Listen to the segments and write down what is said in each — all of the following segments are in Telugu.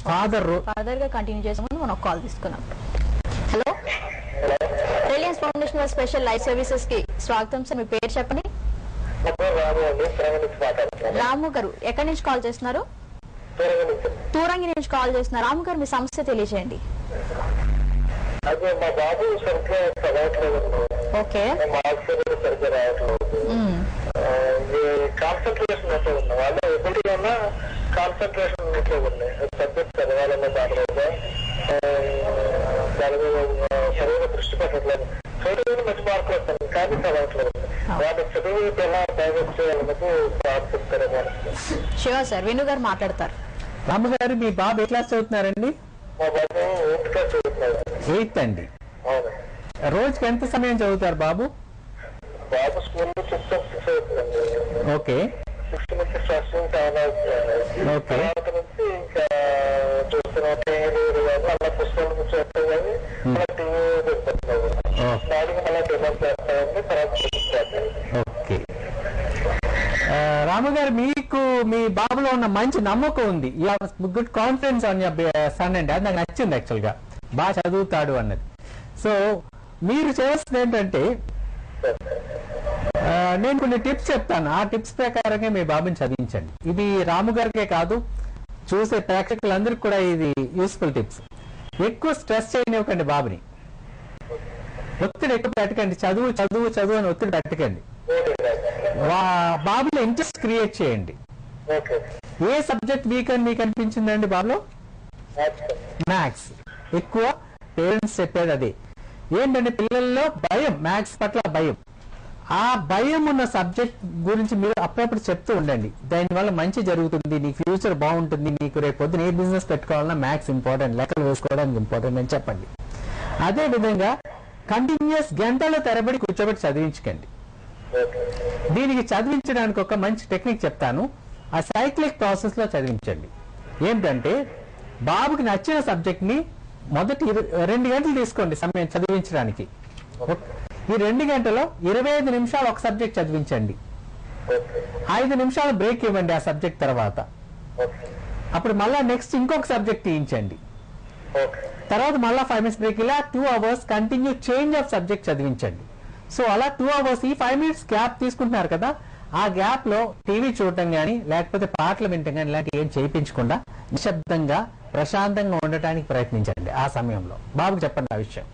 ఫాదర్ గా కంటిన్యూ చేసే ముందు మనం కాల్ తీసుకున్నాం. Hello, Reliance foundation special life services కి స్వాగతం సార్. మీ పేరు చెప్పండి. రాము గారు ఎక్కడి నుంచి కాల్ చేస్తున్నారు? తూరంగి నుంచి కాల్ చేస్తున్నారు. రాము గారు మీ సమస్య తెలియజేయండి. ఓకే, కాన్సన్ట్రేషన్ వాళ్ళు ఎదుటిగా ఉన్న కాన్సన్ట్రేషన్ సబ్జెక్ట్ చదవాలన్న దాని మీద చదువు దృష్టి పెట్టట్లేదు. చదువు మంచి మార్కులు వస్తాయి కానీ చదవట్లేదు. వాళ్ళు చదువు ఎలా డైవర్ట్ చేయాలన్నది చెప్తారేమో. షూర్ సార్, వేణు గారు మాట్లాడతారు. రాము గారు, మీ బాబు ఏ క్లాస్ చదువుతున్నారండి? మా బాబు 8th క్లాస్ చదువుతున్నారు. 8th అండి. అవును. రోజుకి ఎంత సమయం చదువుతారు బాబు? బాబు స్కూల్లో 6 చదువుతుందండి. ఓకే. 6 నుంచి ఫస్ట్ 7 అవుతుంది. తర్వాత నుంచి ఇంకా చూస్తున్నా టీవీ అలా పుస్తకాలు చూస్తాం కానీ అలా టీవీ చూస్తున్నాము. దానికి మళ్ళీ డిమాండ్ చేస్తామండి. తర్వాత ఓకే. రాము గారు, మీకు మీ బాబులో ఉన్న మంచి నమ్మకం ఉంది. Good confidence on your son అండి. అది నాకు నచ్చింది యాక్చువల్ గా. బాగా చదువుతాడు అన్నది. సో మీరు చేస్తుంది ఏంటంటే, నేను కొన్ని టిప్స్ చెప్తాను. ఆ టిప్స్ ప్రకారంగా మీ బాబుని చదివించండి. ఇది రాము గారికే కాదు, చూసే ప్రేక్షకులందరికీ కూడా ఇది యూస్ఫుల్ టిప్స్. ఎక్కువ స్ట్రెస్ చేయనివ్వకండి బాబుని. ఒత్తిడి ఎక్కువ పెట్టకండి. చదువు చదువు చదువు అని ఒత్తిడి పెట్టకండి. బాబులో ఇంట్రెస్ట్ క్రియేట్ చేయండి. ఏ సబ్జెక్ట్ వీక్ అని మీకు అనిపించిందండి బాబులో? మ్యాథ్స్. ఎక్కువ పేరెంట్స్ చెప్పేది అదే. ఏంటంటే పిల్లల్లో భయం, మ్యాథ్స్ పట్ల భయం. ఆ భయం ఉన్న సబ్జెక్ట్ గురించి మీరు అప్పుడప్పుడు చెప్తూ ఉండండి. దానివల్ల మంచి జరుగుతుంది, నీ ఫ్యూచర్ బాగుంటుంది, నీకు రేపు పొద్దున ఏ బిజినెస్ పెట్టుకోవాలన్నా మ్యాథ్స్ ఇంపార్టెంట్, లెక్కలు వేసుకోవడానికి ఇంపార్టెంట్ అని చెప్పండి. అదే విధంగా కంటిన్యూస్ గంటల తరబడి కూర్చోబెట్టి చదివించకండి. దీనికి చదివించడానికి ఒక మంచి టెక్నిక్ చెప్తాను. ఆ సైక్లిక్ ప్రాసెస్ లో చదివించండి. ఏంటంటే బాబుకి నచ్చిన సబ్జెక్ట్ ని మొదటి 2 గంటలు తీసుకోండి సమయం చదివించడానికి. ఈ 2 గంటలో 25 నిమిషాలు ఒక సబ్జెక్ట్ చదివించండి. 5 నిమిషాలు బ్రేక్ ఇవ్వండి ఆ సబ్జెక్ట్ తర్వాత. అప్పుడు మళ్ళా నెక్స్ట్ ఇంకొక సబ్జెక్ట్ తీయించండి. తర్వాత మళ్ళా 5 minutes బ్రేక్. ఇలా 2 hours continue change of subject చదివించండి. సో అలా 2 hours ఈ 5 minutes గ్యాప్ తీసుకుంటున్నారు కదా, ఆ గ్యాప్ లో టీవీ చూడటం కానీ లేకపోతే పాటలు వినటం కానీ ఇలాంటి ఏం చేయించకుండా నిశ్శబ్దంగా ప్రశాంతంగా ఉండటానికి ప్రయత్నించండి. ఆ సమయంలో బాబుకి చెప్పండి ఆ విషయం.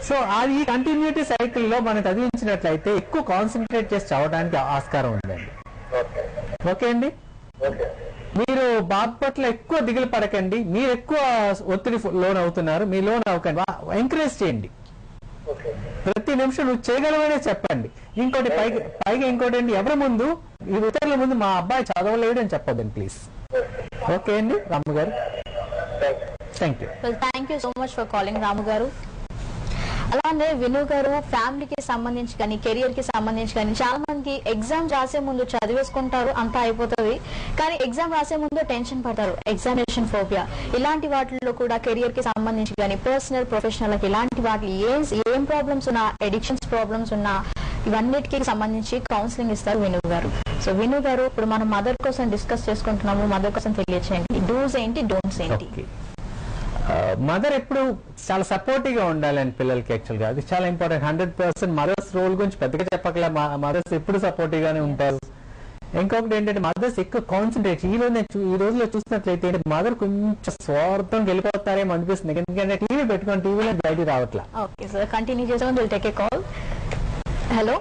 సో అది కంటిన్యూటీ సైకిల్లో మనం చదివించినట్లయితే ఎక్కువ కాన్సన్ట్రేట్ చేసి చదవడానికి ఆస్కారం ఉందండి. ఓకే అండి. మీరు బాబు పట్ల ఎక్కువ దిగులు పడకండి. మీరు ఎక్కువ ఒత్తిడి లోన్ అవుతున్నారు, మీ లోన్ అవ్వకండి. ఎంకరేజ్ చేయండి. ప్రతి నిమిషం నువ్వు చేయగలవనే చెప్పండి. ఇంకోటి పైగా ఇంకోటి అండి, ఎవరి ముందు ఈ ఇతరుల ముందు మా అబ్బాయి చదవలేడు అని చెప్పొద్దండి ప్లీజ్. ఓకే అండి Ramu garu, thank you. Thank you so much for calling Ramu garu. అలానే విను గారు, ఫ్యామిలీకి సంబంధించి కానీ కెరియర్ కి సంబంధించి కానీ చాలా మందికి ఎగ్జామ్ రాసే ముందు చదివేసుకుంటారు, అంతా అయిపోతుంది. కానీ ఎగ్జామ్ రాసే ముందు టెన్షన్ పడతారు, ఎగ్జామినేషన్ ఫోబియా. ఇలాంటి వాటిల్లో కూడా కెరియర్ కి సంబంధించి కానీ పర్సనల్ ప్రొఫెషనల్ ఇలాంటి వాటి ఏం ప్రాబ్లమ్స్ ఉన్నా, ఎడిక్షన్స్ ప్రాబ్లమ్స్ ఉన్నా ఇవన్నిటికి సంబంధించి కౌన్సిలింగ్ ఇస్తారు విను గారు. సో విను గారు, ఇప్పుడు మనం మదర్ కోసం డిస్కస్ చేసుకుంటున్నాము. మదర్ కోసం తెలియచేయండి, డూస్ ఏంటి, డోంట్స్ ఏంటి? మదర్ ఎప్పుడు చాలా సపోర్టివ్ గా ఉండాలని పిల్లలకి. యాక్చువల్ గా అది చాలా ఇంపార్టెంట్. 100% మదర్స్ రోల్ గురించి పెద్దగా చెప్పకలే. మదర్స్ ఎప్పుడు సపోర్టివ్ గానే ఉంటారు. ఇంకొకటి ఏంటంటే మదర్స్ ఎక్కువ కాన్సన్ట్రేట్. ఈ రోజులో చూసినట్లయితే మదర్ కొంచెం స్వార్థం వెళ్ళిపోతారేమో అనిపిస్తుంది. ఎందుకంటే టీవీ పెట్టుకొని టీవీలో బయట రావట్లా. ఓకే సార్, కంటిన్యూ చేసాం. Will take a call. Hello,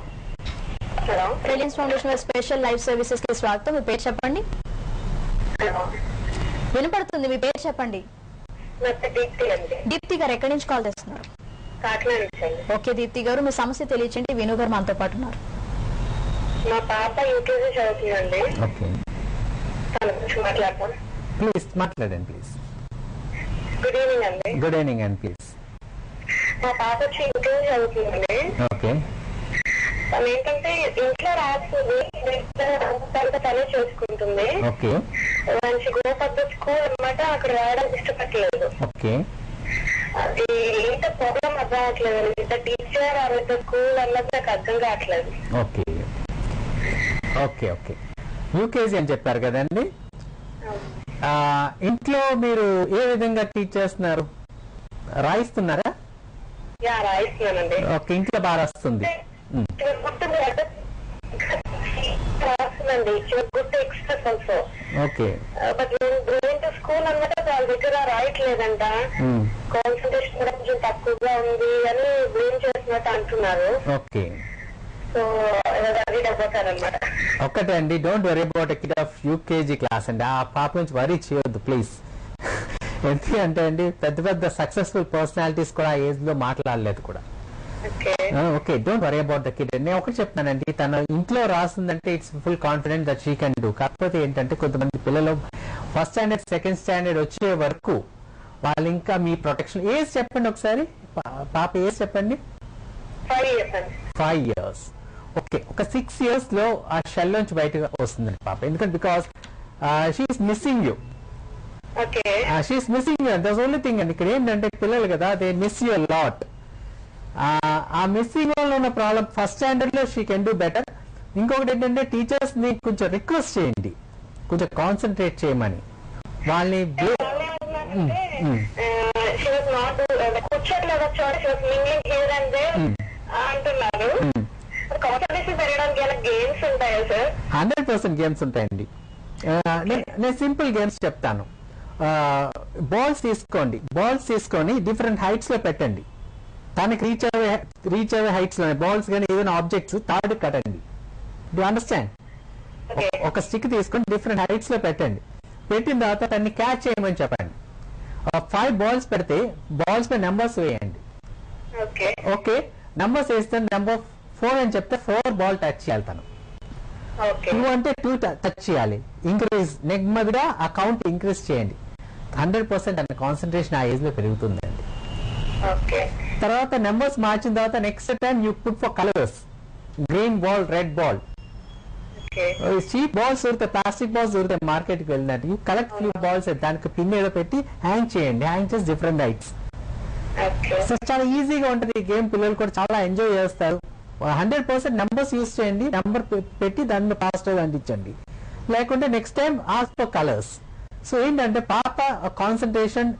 Reliance foundation special life services కి స్వాగతం. మీ పేరు చెప్పండి. వినపడుతుంది, మీ పేరు చెప్పండి. దీప్తి గారు ఎక్కడి నుంచి కాల్ చేస్తున్నారు? ఓకే దీప్తి గారు, మీ సమస్య తెలియచండి. వేణు గారు మనతో పాటు ఉన్నారు. మా పాప యూకేజీ చదువుతుందండి. ప్లీజ్ మాట్లాడండి ప్లీజ్. గుడ్ ఈవినింగ్ అండి. గుడ్ ఈవినింగ్ అండి ప్లీజ్. మా పాప వచ్చి యూకేజీ చదువుతుందండి. ఓకే. తను ఏంటంటే ఇంట్లో రాస్తుంది, తనే చేసుకుంటుంది. ఓకే. మంచి గో ఫర్ ద స్కూల్ అనమాట, అక్కడ రావడానికి ఇష్టపడలేదు. ఓకే. అది ఏంటో ప్రాబ్లం అర్థం అవట్లేదు. ఇంత టీచర్ ఆర్ స్కూల్ అన్నది నాకు అర్థం కావట్లేదు. Okay okay okay. యూకేజీ అని చెప్పారు కదండి. ఇంట్లో మీరు ఏ విధంగా టీచ్ చేస్తున్నారు? రాయిస్తున్నారా? రాయిస్తున్నానండి. ఓకే, ఇంట్లో బాగా వస్తుంది. Good express also. Okay, but going to school అన్నమాట వాళ్ళ దగ్గర రాయట్లేదంట, కాన్సన్ట్రేషన్ కూడా కొంచెం తక్కువగా ఉంది అని బ్లేమ్ చేస్తున్నట్టు అంటున్నారు. ఓకే. సో వరీ అయిపోతారనమాట. ఒక్కటే అండి, don't worry about a kid of UKG class అండి. ఆ పాప నుంచి వరీ చేయొద్దు ప్లీజ్. ఎందుకంటే అండి పెద్ద పెద్ద సక్సెస్ఫుల్ పర్సనాలిటీస్ కూడా ఆ ఏజ్ లో మాట్లాడలేదు కూడా. Okay, don't worry about the kid. నేను ఒకటి చెప్తానండి, తన ఇంట్లో రాస్తుందంటే it's full confident that she can do. కాకపోతే ఏంటంటే కొంతమంది పిల్లలు ఫస్ట్ స్టాండర్డ్ సెకండ్ స్టాండర్డ్ వచ్చే వరకు వాళ్ళు ఇంకా మీ ప్రొటెక్షన్. ఏజ్ చెప్పండి ఒకసారి, పాప ఏజ్ చెప్పండి. 5 years. ఓకే, ఒక 6 years లో ఆ షెల్ నుంచి బయటకు వస్తుందండి పాప. ఎందుకంటే because she's missing you. She's missing you, that's only thing అండి. ఇక్కడ ఏంటంటే పిల్లలు కదా, దే మిస్ యూ లాట్. ఆ మిస్సింగ్ వల్ల ఉన్న ప్రాబ్లం ఫస్ట్ స్టాండర్డ్ లో షీ కెన్ డూ బెటర్. ఇంకొకటి ఏంటంటే టీచర్స్ ని కొంచెం రిక్వెస్ట్ చేయండి, కొంచెం కాన్సన్ట్రేట్ చేయమని వాళ్ళని. అంటున్నారు 100% గేమ్స్ ఉంటాయండి. నేను సింపుల్ గేమ్స్ చెప్తాను. బాల్స్ తీసుకొని డిఫరెంట్ హైట్స్ లో పెట్టండి. తనకి రీచ్ అయ్యే హైట్స్ లో బాల్స్ కానీ ఏదైనా ఆబ్జెక్ట్స్ థర్డ్ కట్టండి. Do understand? ఒక స్టిక్ తీసుకొని డిఫరెంట్ హైట్స్ లో పెట్టండి. పెట్టిన తర్వాత దాన్ని క్యాచ్ చేయమని చెప్పండి. 5 balls పెడితే బాల్స్ పై నెంబర్స్ వేయండి. ఓకే, నెంబర్స్ వేస్తే నెంబర్ 4 అని చెప్తే 4 ball టచ్ చేయాలి తను. 2 అంటే 2 టచ్ చేయాలి. ఇంక్రీజ్ నెమ్మదిగా ఆ కౌంట్ ఇంక్రీజ్ చేయండి. 100% అన్న కాన్సన్ట్రేషన్ ఆ ఏజ్ లో పెరుగుతుందండి. తర్వాత నెంబర్స్ మార్చిన తర్వాత next time you put for colours. Green ball, red ball. Cheap balls దొరుకుతాయి, ప్లాస్టిక్ బాల్స్ దొరుకుతాయి మార్కెట్ కి వెళ్ళినట్టు. యూ కలెక్ట్ ఫ్యూ బాల్స్, దానికి పిన్ ఏదో పెట్టి హ్యాంగ్ చేయండి. హ్యాంగ్ చేసి డిఫరెంట్ హైట్స్. సో చాలా ఈజీగా ఉంటుంది ఈ గేమ్. పిల్లలు కూడా చాలా ఎంజాయ్ చేస్తారు. 100% నెంబర్స్ యూజ్ చేయండి. నెంబర్ పెట్టి దాన్ని పాజిటివ్ అందించండి. లేకుంటే next time ask for colours. So ఏంటంటే పాప కాన్సన్ట్రేషన్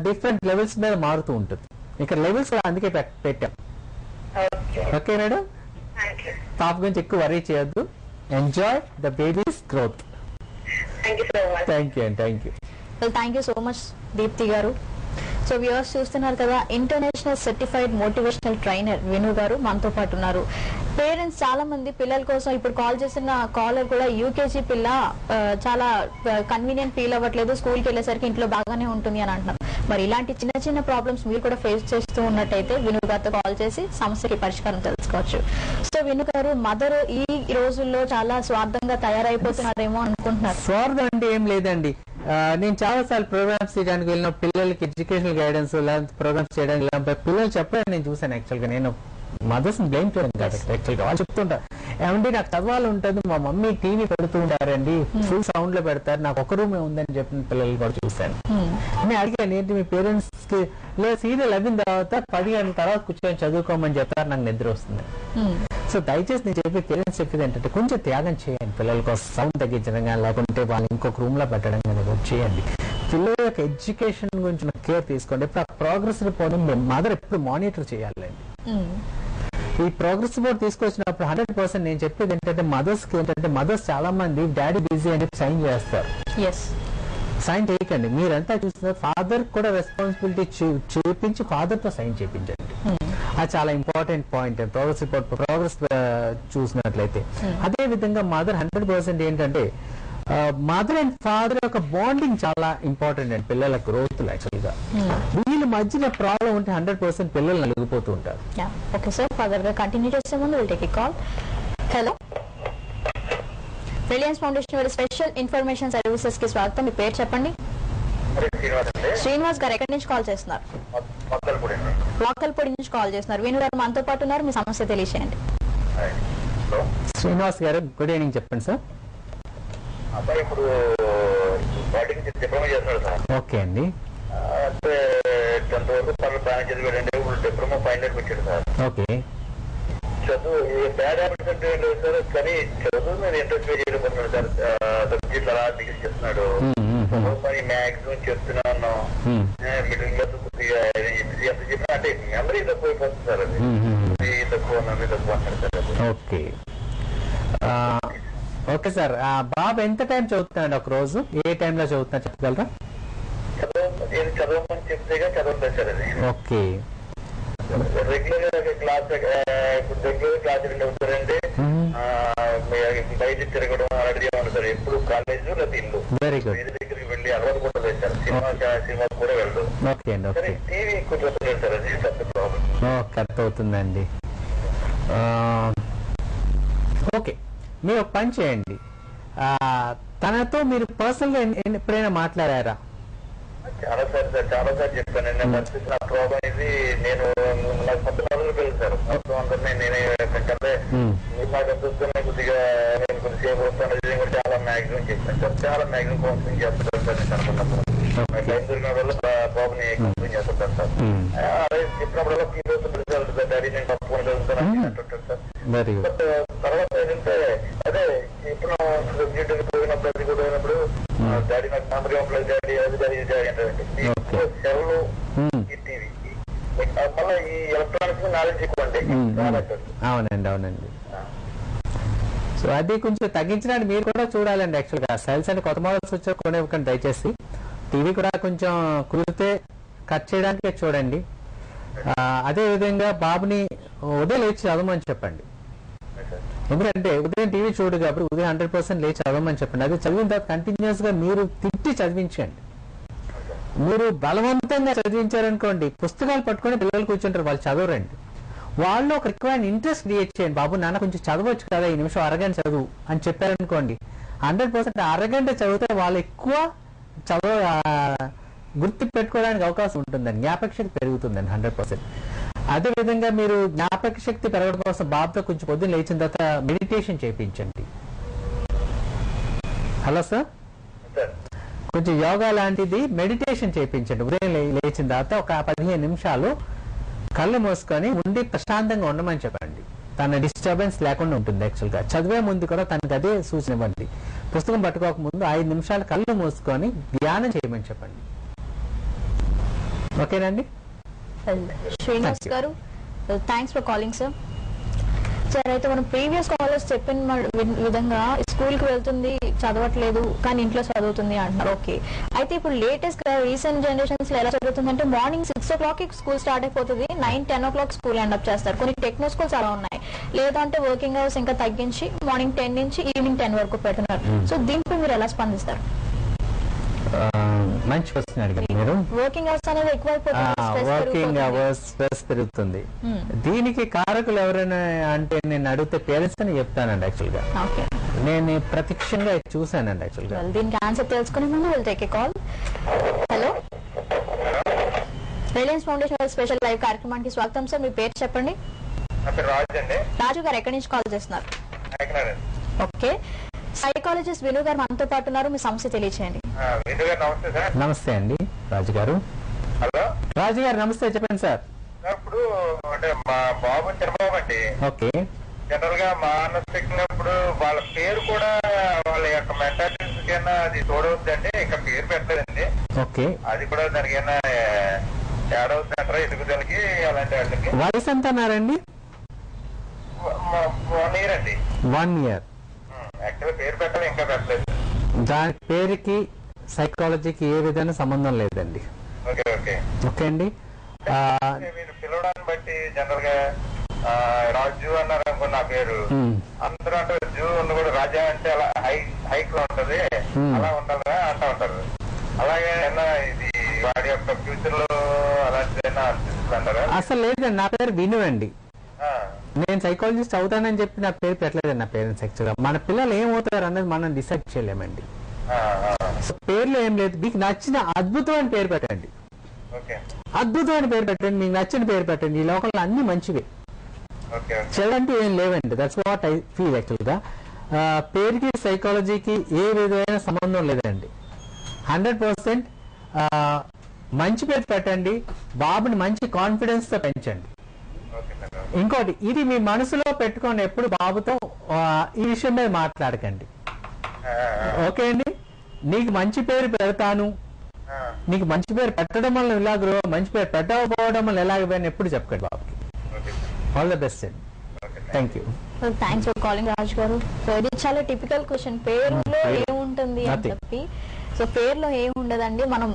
డిఫరెంట్ లెవెల్స్ మీద మారుతూ ఉంటుంది. ఇక్కడ లెవెల్స్ కూడా అందుకే పెట్టాం. ఓకే మేడం, పాప గురించి ఎక్కువ వరీ చేయొద్దు. Enjoy the baby's growth. Thank you అండి. Thank you so much Deepti garu. So viewers చూస్తున్నారు కదా, international certified motivational trainer Venu garu మనతో పాటు ఉన్నారు. పేరెంట్స్ చాలా మంది పిల్లల కోసం, ఇప్పుడు కాల్ చేసిన కాలర్ కూడా యూకేజీ పిల్ల చాలా కన్వీనియంట్ ఫీల్ అవ్వట్లేదు, స్కూల్కి వెళ్ళేసరికి ఇంట్లో బాగానే ఉంటుంది అని అంటున్నారు. మరి ఇలాంటి చిన్న చిన్న ప్రాబ్లమ్స్ మీరు కూడా ఫేస్ చేస్తూ ఉన్నట్టయితే వేణు గారితో కాల్ చేసి సమస్యకి పరిష్కారం తెలుసుకోవచ్చు. సో వేణు గారు, మదర్ ఈ రోజుల్లో చాలా స్వార్థంగా తయారైపోతున్నారేమో అనుకుంటున్నారు. స్వార్థం అంటే ఏం లేదండి. నేను చాలా సార్లు ప్రోగ్రామ్స్ చేయడానికి వెళ్ళిన పిల్లలకి ఎడ్యుకేషనల్ గైడెన్స్ ప్రోగ్రామ్స్ చేయడానికి వెళ్ళినప్పుడు పిల్లలు చెప్పడం నేను చూసాను. యాక్చువల్ గా నేను మదర్స్ బ్లేమ్ చేయడం కాదు, యాక్చువల్ గా వాళ్ళు చెప్తుంటారు, ఏమంటే నాకు చదవాలి ఉంటుంది, మా మమ్మీ టీవీ పెడుతూ ఉంటారండి, ఫుల్ సౌండ్ లో పెడతారు, నాకు ఒక రూమే ఉందని చెప్పిన పిల్లలు కూడా చూశాను. నేను అడిగాను, ఏంటి మీ పేరెంట్స్ కి లేదా సీరియల్ అయిన తర్వాత 10 గంటల తర్వాత కూర్చొని చదువుకోమని చెప్తారు, నాకు నిద్ర వస్తుంది. సో దయచేసి నేను చెప్పి పేరెంట్స్ చెప్పేది ఏంటంటే కొంచెం త్యాగం చేయండి. పిల్లల కోసం సౌండ్ తగ్గించడం కానీ లేకుంటే వాళ్ళు ఇంకొక రూమ్ లో పెట్టడం కానీ చేయండి. పిల్లల యొక్క ఎడ్యుకేషన్ గురించి కేర్ తీసుకోండి. ఇప్పుడు ఆ ప్రోగ్రెస్ రిపోర్ట్ మదర్ ఎప్పుడు మానిటర్ చేయాలండి. ఈ ప్రోగ్రెస్ రిపోర్ట్ తీసుకొచ్చినప్పుడు 100% నేను చెప్పేది ఏంటంటే మదర్స్ కి ఏంటంటే మదర్స్ చాలా మంది డాడీ బిజీ అని చెప్పి సైన్ చేస్తారు. సైన్ చేయకండి. మీరంతా చూస్తున్నారు, ఫాదర్ కూడా రెస్పాన్సిబిలిటీ చేపించి ఫాదర్ తో సైన్ చేయించండి. అది చాలా ఇంపార్టెంట్ పాయింట్ ప్రోగ్రెస్ చూసినట్లయితే. అదే విధంగా మదర్ 100% ఏంటంటే మదర్ అండ్ ఫాదర్ యొక్క బాండింగ్ చాలా ఇంపార్టెంట్ అండి పిల్లల గ్రోత్ లో. యాక్చువల్ గా వీళ్ళ మధ్యన ప్రాబ్లం ఉంటే 100% పిల్లలు నలిగిపోతూ ఉంటారు. ఓకే సార్, ఫర్దర్ గా కంటిన్యూ చేసే ముందు will take a call. Hello, Reliance foundation వారి స్పెషల్ ఇన్ఫర్మేషన్ సర్వీసెస్ కి స్వాగతం. మీ పేరు చెప్పండి. శ్రీనివాస్ గారు, ఎక్కడి నుంచి కాల్ చేస్తున్నారు? వాకల్పూడి నుంచి కాల్ చేస్తున్నారు. వేణు గారు మనతో పాటు ఉన్నారు, మీ సమస్య తెలియచేయండి. శ్రీనివాస్ గారు, గుడ్ ఈవినింగ్, చెప్పండి సార్. అబ్బాయి ఇప్పుడు డిప్లొమా చేస్తున్నాడు సార్. ఓకే అండి. అంటే 10th వరకు పనులు బాగా చదివాడండి. ఇప్పుడు డిప్లొమా ఫైనల్ ఇయర్కి వచ్చాడు సార్. ఓకే. చదువు బ్యాడ్ హ్యాబిట్స్ అంటే ఏం లేదు సార్, కానీ చదువు మీద ఇంట్రెస్ట్ చేయడం సార్. సబ్జెక్ట్ అలా డిగ్రీ చేస్తున్నాడు. మరి మ్యాక్సిమం చెప్తూనే ఉన్నాం. మిడిల్ క్లాస్ కొద్దిగా ఎంత చెప్పినా అంటే మెమరీ తక్కువ అయిపోతుంది సార్. అది తక్కువ మెమరీ తక్కువ అంటారు సార్. Okay okay sir. బాబు ఎంత టైం చదువుతున్నాడు ఒక రోజు? ఏ టైంలో చదువుతున్నా చెప్పగలరా? చదవమని చెప్తేగా చదవలేదు సార్ అది. ఓకే రెగ్యులర్ గా క్లాస్ రెగ్యులర్ క్లాస్ అవుతారంటే బయట తిరగడం అలాంటివి ఏమన్నా సార్. ఎప్పుడు కాలేజ్ లేదా ఇల్లు. Very good. వేరే దగ్గరికి వెళ్ళి అలవాటు కూడా లేదు సార్. సినిమా కూడా వెళ్ళదు. ఓకే అండి. ఓకే టీవీ ఎక్కువ చూడలేదు సార్. అది పెద్ద ప్రాబ్లం. ఓకే అర్థమవుతుందండి. ఓకే మీరు ఒక పని చేయండి. తనతో మీరు పర్సనల్ గా ఎప్పుడైనా మాట్లాడారా? చాలా సార్ చెప్పానండి. పరిస్థితి నా ప్రాబ్లం ఇది. నేను నాకు మొత్తం నలుగురు పిల్లలు సార్. మొత్తం అందరినీ నేనే ఎందుకంటే నాకు చూసుకునే కొద్దిగా నేను కొద్దిసేపు వస్తాను కూడా చాలా మ్యాక్సిమం చెప్పాను సార్. చాలా మ్యాక్సిమం కౌన్సిలింగ్ చేస్తాను సార్. నేను అనుకున్నప్పుడు టైం దొరికిన వల్ల ప్రాబ్లం కౌన్సిలింగ్ చేస్తుంటాను సార్. అదే చెప్పినప్పుడల్లా ఫీల్ రిజల్ట్ డాడీ నేను తప్పకుండా చదువుతాను అంటుంటాను సార్. బట్ తర్వాత ఏంటంటే అదే ఇప్పుడు పోయినప్పుడు అది కూడా పోయినప్పుడు డాడీ నాకు మెమరీ ఉండలేదు డాడీ అది డాడీ డాడీ అంటే సెలవులు ఈ టీవీ మళ్ళీ ఈ ఎలక్ట్రానిక్స్ నాలెడ్జ్ ఎక్కువ అండి. అవునండి అవునండి. సో అది కొంచెం తగ్గించడానికి మీరు కూడా చూడాలండి. యాక్చువల్గా సెల్స్ అంటే కొత్త మోడల్స్ వచ్చా కొనివ్వకండి దయచేసి. టీవీ కూడా కొంచెం కుదిరితే కట్ చేయడానికే చూడండి. అదే విధంగా బాబుని ఉదయం లేచి చదవమని చెప్పండి. ఎందుకంటే ఉదయం టీవీ చూడు కాబట్టి ఉదయం 100% లేచి చదవమని చెప్పండి. అది చదివిన తర్వాత కంటిన్యూస్ గా మీరు తిట్టి చదివించండి. మీరు బలవంతంగా చదివించారనుకోండి, పుస్తకాలు పట్టుకొని పిల్లలు కూర్చుంటారు, వాళ్ళు చదవరండి. వాళ్ళు ఒక రిక్వైర్డ్ ఇంట్రెస్ట్ క్రియేట్ చేయండి. బాబు నాన్న కొంచెం చదవచ్చు కదా, ఈ నిమిషం అరగంట చదువు అని చెప్పారనుకోండి, 100% అరగంట చదివితే వాళ్ళు ఎక్కువ గుర్తు పెట్టుకోవడానికి అవకాశం ఉంటుందండి. జ్ఞాపక శక్తి పెరుగుతుందండి 100%. అదే విధంగా మీరు జ్ఞాపక శక్తి పెరగడం కోసం బాబుతో కొంచెం పొద్దున్న లేచిన తర్వాత మెడిటేషన్ చేయించండి. హలో సార్, కొంచెం యోగా లాంటిది మెడిటేషన్ చేయించండి. ఉదయం లేచిన తర్వాత ఒక 15 నిమిషాలు కళ్ళు మూసుకొని ఉండి ప్రశాంతంగా ఉండమని చెప్పండి. తన డిస్టర్బెన్స్ లేకుండా ఉంటుంది. యాక్చువల్గా చదివే ముందు కూడా తనకు అదే సూచన ఇవ్వండి. పుస్తకం పట్టుకోక ముందు 5 నిమిషాలు కళ్ళు మూసుకొని ధ్యానం చేయమని చెప్పండి. ఓకేనండి. శ్రీనివాస్ గారు, thanks for calling sir. Sir అయితే మనం ప్రీవియస్ కాలర్స్ చెప్పిన విధంగా స్కూల్ కి వెళ్తుంది, చదవట్లేదు, కానీ ఇంట్లో చదువుతుంది అంటున్నారు. ఓకే, అయితే ఇప్పుడు లేటెస్ట్ రీసెంట్ జనరేషన్స్ లో ఎలా జరుగుతుందంటే మార్నింగ్ 6 o'clock కి స్కూల్ స్టార్ట్ అయిపోతుంది, 9-10 o'clock స్కూల్ ఎండప్ చేస్తారు. కొన్ని టెక్నో స్కూల్స్ అలా ఉన్నాయి. లేదంటే వర్కింగ్ అవర్స్ ఇంకా తగ్గించి మార్నింగ్ 10 నుంచి ఈవినింగ్ 10 వరకు పెడుతున్నారు. సో దీనిపై మీరు ఎలా స్పందిస్తారు? మంచి క్వశ్చన్ అడిగారు మీరు. వర్కింగ్ అవర్స్ అనేది వర్కింగ్ అవర్స్ స్ట్రెస్ పెరుగుతుంది. దీనికి కారకులు ఎవరైనా అంటే నేను అడిగితే పేరెంట్స్ అని చెప్తానండి. యాక్చువల్ గా నేను ప్రత్యక్షంగా చూసానండి. యాక్చువల్ గా దీనికి ఆన్సర్ తెలుసుకుని మనం will take a call. Hello, Reliance foundation special live కార్యక్రమానికి స్వాగతం సార్. మీ పేరు చెప్పండి. రాజు గారు ఎక్కడి నుంచి కాల్ చేస్తున్నారు? ఓకే, సైకాలజిస్ట్ విను గారు మనతో పాటు ఉన్నారు. మీ సమస్య తెలియచేయండి. నమస్తే అండి రాజు గారు. హలో రాజు గారు నమస్తే, చెప్పండి సార్. ఇప్పుడు అంటే మా బాబు చిన్నబాబు అండి. ఓకే, జనరల్ గా మానసికప్పుడు వాళ్ళ పేరు కూడా వాళ్ళ యొక్క మెంటాలిటీస్ కైనా అది తోడవుతుందండి. ఇంకా పేరు పెట్టలేదండి. ఓకే, అది కూడా దానికైనా తేడా అవుతుందంటారా ఎదుగుదలకి అలాంటి వాటికి? వయసు ఎంత అన్నారండి? 1 year అండి. 1 year. యాక్చువల్గా పేరు పెట్టాలి, ఇంకా పెట్టలేదు. దాని పేరుకి సైకాలజీకి ఏ విధమైన సంబంధం లేదండి. ఓకే ఓకే ఓకే అండి. మీరు పిలవడాన్ని బట్టి జనరల్ గా రాజు అన్నారు అనుకో నా పేరు, అందరూ అంటారు జూ కూడా రాజా అంటే అలా హైక్ లో ఉంటది, అలా ఉండాలా అంటా ఉంటారు. అలాగే ఇది వాడి యొక్క ఫ్యూచర్ లో అలాంటిదైనా అనిపిస్తుంటారా? అసలు లేదండి, నా పేరు విను అండి. నేను సైకాలజిస్ట్ అవుతానని చెప్పి నా పేరు పెట్టలేదండి నా పేరెంట్స్. యాక్చువల్గా మన పిల్లలు ఏమవుతారు అన్నది మనం డిసైడ్ చేయలేమండి. సో పేర్లు ఏం లేదు, మీకు నచ్చిన అద్భుతమైన పేరు పెట్టండి. అద్భుతమైన పేరు పెట్టండి, మీకు నచ్చిన పేరు పెట్టండి. ఈ లోకంలో అన్ని మంచివే, చెడంటూ ఏం లేవండి. That's what I feel. యాక్చువల్గా పేరుకి సైకాలజీకి ఏ విధమైన సంబంధం లేదండి. 100% మంచి పేరు పెట్టండి. బాబుని మంచి కాన్ఫిడెన్స్ తో పెంచండి. ఇంకోటి, ఇది మీ మనసులో పెట్టుకొని ఎప్పుడు బాబుతో ఈ విషయం మీద మాట్లాడకండి. ఓకే అండి. నీకు మంచి పేరు పెడతాను, నీకు మంచి పేరు పెట్టడం వల్ల ఇలా గ్రో, మంచి పేరు పెట్టకపోవడం వల్ల ఎలాగైనా ఎప్పుడు చెప్పకండి బాబుకి. ఆల్ ద బెస్ట్ అండి. Thank you. Thanks for calling Raju garu. So ఇది చాలా టిపికల్ క్వశ్చన్, పేరులో ఏముంటుంది అని చెప్పి. సో పేరులో ఏముండదండి, మనం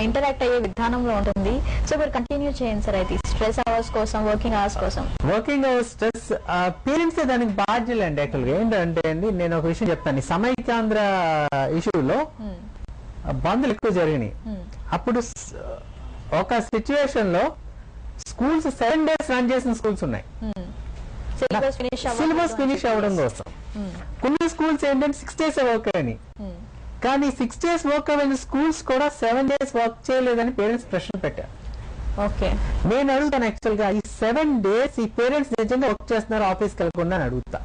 ఇంటరాక్ట్ అయ్యే విధానంలో ఉంటుంది. సో మీరు కంటిన్యూ చేయండి సార్. అయితే స్ట్రెస్ అవర్స్ కోసం, వర్కింగ్ అవర్స్ కోసం. వర్కింగ్ అవర్స్ స్ట్రెస్ పేరెంట్స్ దానికి బాధ్యులు అండి. యాక్చువల్గా ఏంటంటే అండి, నేను ఒక విషయం చెప్తాను. సమైక్యాంధ్ర ఇష్యూలో బంధులు ఎక్కువ జరిగినాయి. అప్పుడు ఒక సిచ్యువేషన్ లో స్కూల్స్ 7 days రన్ చేసిన స్కూల్స్ ఉన్నాయి సిలబస్ ఫినిష్ అవ్వడం కోసం. కొన్ని స్కూల్స్ ఏంటంటే 6 days వర్క్ అని, కానీ 6 days వర్క్ అయిన స్కూల్స్ కూడా 7 days వర్క్ చేయలేదని పేరెంట్స్ ప్రశ్న పెట్టారు. ఓకే, నేను అడుగుతాను యాక్చువల్ గా, ఈ 7 days ఈ పేరెంట్స్ నిజంగా వర్క్ చేస్తున్నారు ఆఫీస్కి వెళ్ళకుండా అని అడుగుతా.